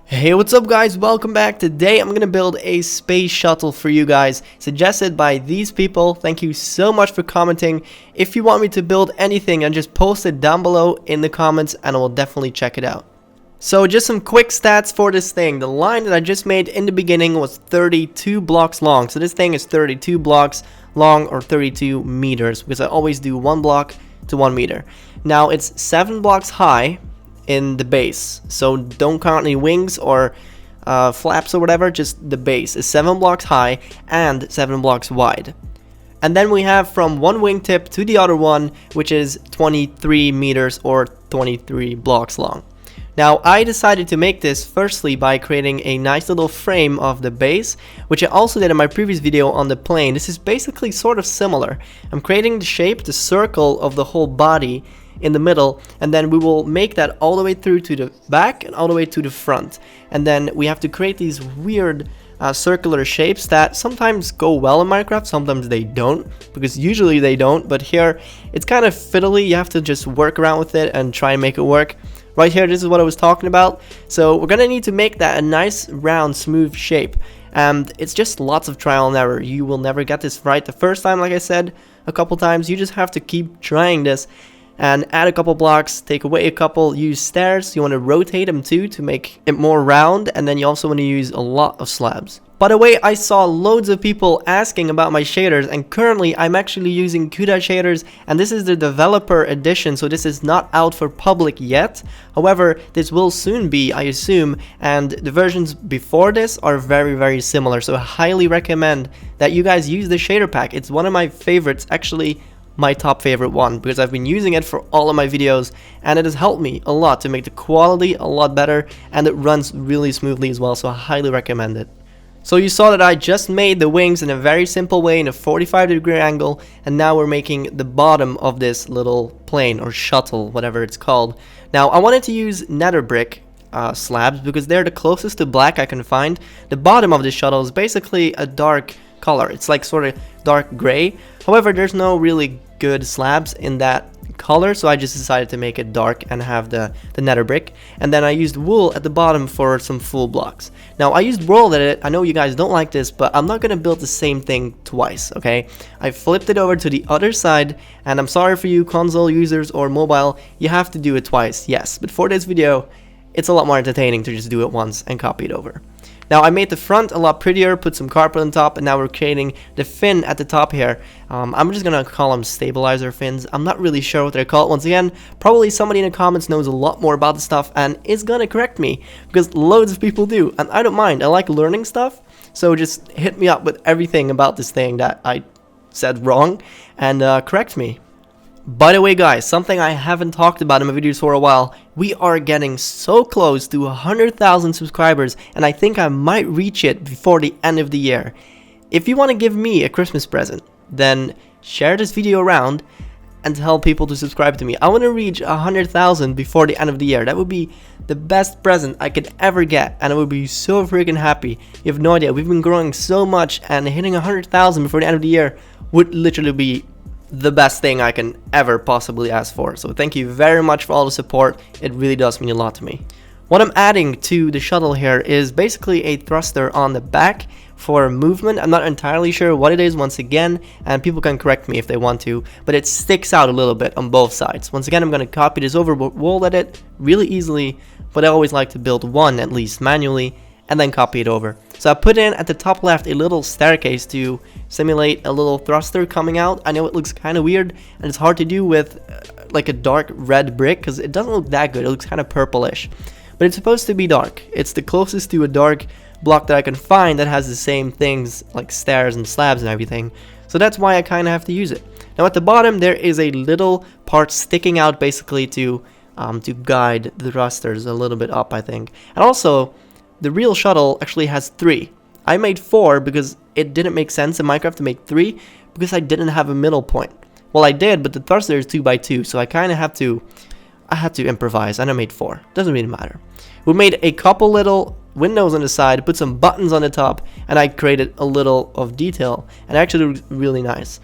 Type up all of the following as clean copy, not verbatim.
Hey, what's up guys, welcome back. Today I'm gonna build a space shuttle for you guys, suggested by these people. Thank you so much for commenting. If you want me to build anything, and just post it down below in the comments and I will definitely check it out. So just some quick stats for this thing. The line that I just made in the beginning was 32 blocks long. So this thing is 32 blocks long, or 32 meters, because I always do 1 block to 1 meter. Now it's 7 blocks high in the base, so don't count any wings or flaps or whatever, just the base is 7 blocks high and 7 blocks wide. And then we have from one wingtip to the other one, which is 23 meters or 23 blocks long. Now I decided to make this firstly by creating a nice little frame of the base, which I also did in my previous video on the plane. This is basically sort of similar. I'm creating the shape, the circle of the whole body in the middle, and then we will make that all the way through to the back and all the way to the front. And then we have to create these weird circular shapes that sometimes go well in Minecraft, sometimes they don't, because usually they don't, but here it's kind of fiddly. You have to just work around with it and try and make it work. Right here, this is what I was talking about. So we're gonna need to make that a nice round smooth shape, and it's just lots of trial and error. You will never get this right the first time, like I said a couple times. You just have to keep trying this and add a couple blocks, take away a couple, use stairs. You want to rotate them too to make it more round, and then you also want to use a lot of slabs. By the way, I saw loads of people asking about my shaders, and currently I'm actually using cuda shaders, and this is the developer edition, so this is not out for public yet. However, this will soon be, I assume, and the versions before this are very similar, so I highly recommend that you guys use the shader pack. It's one of my favorites, actually my top favorite one, because I've been using it for all of my videos and it has helped me a lot to make the quality a lot better, and it runs really smoothly as well, so I highly recommend it. So you saw that I just made the wings in a very simple way in a 45-degree angle, and now we're making the bottom of this little plane or shuttle, whatever it's called. Now I wanted to use nether brick slabs because they're the closest to black I can find. The bottom of this shuttle is basically a dark color. It's like sort of dark gray. However, there's no really good slabs in that color, so I just decided to make it dark and have the nether brick. And then I used wool at the bottom for some full blocks. Now I used wool at it. I know you guys don't like this, but I'm not gonna build the same thing twice, okay? I flipped it over to the other side, and I'm sorry for you console users or mobile, you have to do it twice, yes. But for this video, it's a lot more entertaining to just do it once and copy it over. Now I made the front a lot prettier, put some carpet on top, and now we're creating the fin at the top here. I'm just gonna call them stabilizer fins. I'm not really sure what they're called. Once again, probably somebody in the comments knows a lot more about the stuff and is gonna correct me, because loads of people do, and I don't mind. I like learning stuff, so just hit me up with everything about this thing that I said wrong and correct me. By the way guys, something I haven't talked about in my videos for a while, we are getting so close to 100,000 subscribers, and I think I might reach it before the end of the year. If you want to give me a Christmas present, then share this video around and tell people to subscribe to me. I want to reach 100,000 before the end of the year. That would be the best present I could ever get, and I would be so freaking happy. You have no idea, we've been growing so much, and hitting 100,000 before the end of the year would literally be the best thing I can ever possibly ask for. So thank you very much for all the support. It really does mean a lot to me. What I'm adding to the shuttle here is basically a thruster on the back for movement. I'm not entirely sure what it is once again, and people can correct me if they want to, but it sticks out a little bit on both sides. Once again, I'm going to copy this over, wool edit really easily, but I always like to build one at least manually and then copy it over. So I put in at the top left a little staircase to simulate a little thruster coming out. I know it looks kind of weird and it's hard to do with like a dark red brick, because it doesn't look that good. It looks kind of purplish, but it's supposed to be dark. It's the closest to a dark block that I can find that has the same things like stairs and slabs and everything. So that's why I kind of have to use it. Now at the bottom there is a little part sticking out basically to guide the thrusters a little bit up, I think. And also, the real shuttle actually has 3. I made 4 because it didn't make sense in Minecraft to make 3 because I didn't have a middle point. Well, I did, but the thruster is 2x2, so I kind of had to improvise, and I made 4. Doesn't really matter. We made a couple little windows on the side, put some buttons on the top, and I created a little of detail, and actually it looks really nice.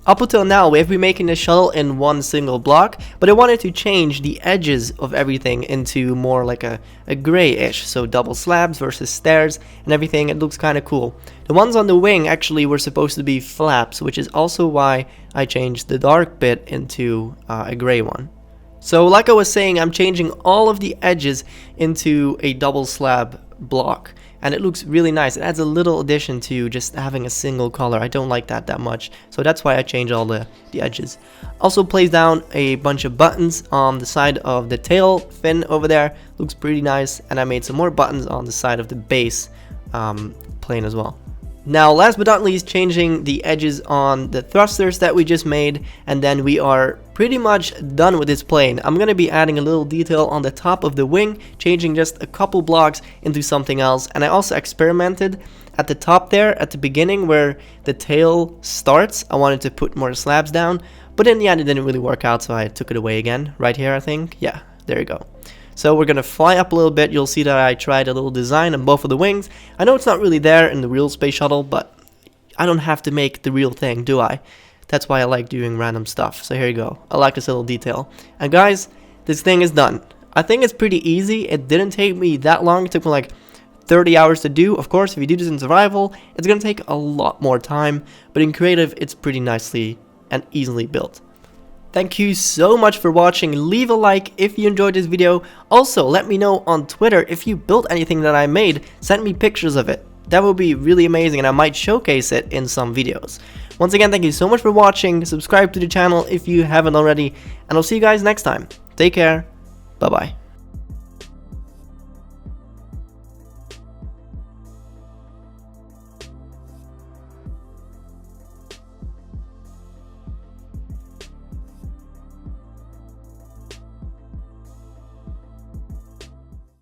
Up until now, we have been making the shuttle in one single block, but I wanted to change the edges of everything into more like a grayish, so double slabs versus stairs and everything. It looks kind of cool. The ones on the wing actually were supposed to be flaps, which is also why I changed the dark bit into a gray one. So like I was saying, I'm changing all of the edges into a double slab block, and it looks really nice. It adds a little addition to just having a single color. I don't like that much, so that's why I changed all the edges. Also placed down a bunch of buttons on the side of the tail fin over there. Looks pretty nice, and I made some more buttons on the side of the base plane as well. Now, last but not least, changing the edges on the thrusters that we just made, and then we are pretty much done with this plane. I'm going to be adding a little detail on the top of the wing, changing just a couple blocks into something else, and I also experimented at the top there, at the beginning where the tail starts. I wanted to put more slabs down, but in the end it didn't really work out, so I took it away again. Right here, I think. Yeah, there you go. So we're going to fly up a little bit. You'll see that I tried a little design on both of the wings. I know it's not really there in the real space shuttle, but I don't have to make the real thing, do I? That's why I like doing random stuff. So here you go. I like this little detail. And guys, this thing is done. I think it's pretty easy. It didn't take me that long. It took me like 30 hours to do. Of course, if you do this in survival, it's going to take a lot more time. But in creative, it's pretty nicely and easily built. Thank you so much for watching. Leave a like if you enjoyed this video. Also, let me know on Twitter if you built anything that I made. Send me pictures of it. That would be really amazing, and I might showcase it in some videos. Once again, thank you so much for watching. Subscribe to the channel if you haven't already, and I'll see you guys next time. Take care. Bye-bye.